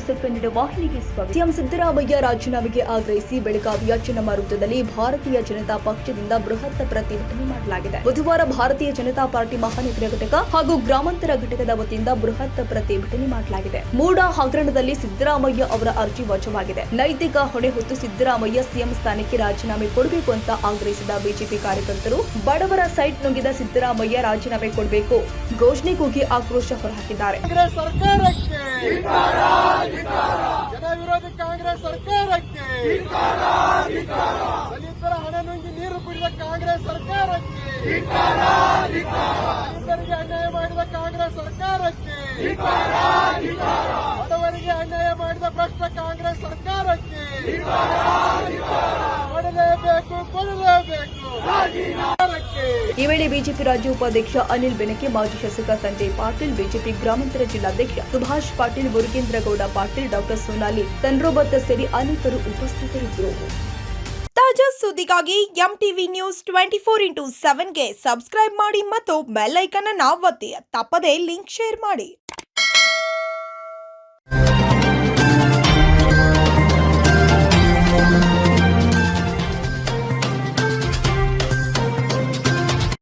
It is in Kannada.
ನ್ಯೂಸ್ ಕನ್ನಡ ವಾಹಿನಿಗೆ ಸ್ವಾಗತ. ಸಿಎಂ ಸಿದ್ದರಾಮಯ್ಯ ರಾಜೀನಾಮೆಗೆ ಆಗ್ರಹಿಸಿ ಬೆಳಗಾವಿಯ ಚೆನ್ನಮ್ಮ ವೃತ್ತದಲ್ಲಿ ಭಾರತೀಯ ಜನತಾ ಪಕ್ಷದಿಂದ ಬೃಹತ್ ಪ್ರತಿಭಟನೆ ಮಾಡಲಾಗಿದೆ. ಬುಧವಾರ ಭಾರತೀಯ ಜನತಾ ಪಾರ್ಟಿ ಮಹಾನಗರ ಘಟಕ ಹಾಗೂ ಗ್ರಾಮಾಂತರ ಘಟಕದ ವತಿಯಿಂದ ಬೃಹತ್ ಪ್ರತಿಭಟನೆ ಮಾಡಲಾಗಿದೆ. ಮೂಡ ಹಗರಣದಲ್ಲಿ ಸಿದ್ದರಾಮಯ್ಯ ಅವರ ಅರ್ಜಿ ವಜಾವಾಗಿದೆ. ನೈತಿಕ ಹೊಣೆ ಹೊತ್ತು ಸಿದ್ದರಾಮಯ್ಯ ಸಿಎಂ ಸ್ಥಾನಕ್ಕೆ ರಾಜೀನಾಮೆ ಕೊಡಬೇಕು ಅಂತ ಆಗ್ರಹಿಸಿದ ಬಿಜೆಪಿ ಕಾರ್ಯಕರ್ತರು ಬಡವರ ಸೈಟ್ ನುಂಗಿದ ಸಿದ್ದರಾಮಯ್ಯ ರಾಜೀನಾಮೆ ಕೊಡಬೇಕು ಘೋಷಣೆ ಕೂಗಿ ಆಕ್ರೋಶ ಹೊರಹಾಕಿದ್ದಾರೆ. ಜನ ವಿರೋಧಿ ಕಾಂಗ್ರೆಸ್ ಸರ್ಕಾರಕ್ಕೆ ದಲಿತರ ಹಣ ನುಂಗಿ ನೀರು ಕುಡಿದ ಕಾಂಗ್ರೆಸ್ ಸರ್ಕಾರಕ್ಕೆ ದಲಿತರಿಗೆ ಅನ್ಯಾಯ ಮಾಡಿದ ಕಾಂಗ್ರೆಸ್ ಸರ್ಕಾರಕ್ಕೆ ಬಡವರಿಗೆ ಅನ್ಯಾಯ ಮಾಡಿದ ಭ್ರಷ್ಟ ಕಾಂಗ್ರೆಸ್ ಸರ್ಕಾರಕ್ಕೆ ಕೊಡಲೇಬೇಕು. ಈ ವೇಳೆ ಬಿಜೆಪಿ ರಾಜ್ಯ ಉಪಾಧ್ಯಕ್ಷ ಅನಿಲ್ ಬೆನಕೆ, ಮಾಜಿ ಶಾಸಕ ಸಂಜಯ್ ಪಾಟೀಲ್, ಬಿಜೆಪಿ ಗ್ರಾಮಾಂತರ ಜಿಲ್ಲಾಧ್ಯಕ್ಷ ಸುಭಾಷ್ ಪಾಟೀಲ್, ಮುರುಗೇಂದ್ರಗೌಡ ಪಾಟೀಲ್, ಡಾಕ್ಟರ್ ಸೋನಾಲಿ ತನ್ರೋಬತ್ ಸೇರಿ ಅನೇಕರು ಉಪಸ್ಥಿತರಿದ್ದರು. ತಾಜಾ ಸುದ್ದಿಗಾಗಿ ಎಂಟಿವಿ ನ್ಯೂಸ್ 24x7ಗೆ ಸಬ್ಸ್ಕ್ರೈಬ್ ಮಾಡಿ ಮತ್ತು ಬೆಲ್ ಐಕಾನ್ ಅನ್ನು ಒತ್ತಿ. ತಪ್ಪದೇ ಲಿಂಕ್ ಶೇರ್ ಮಾಡಿ.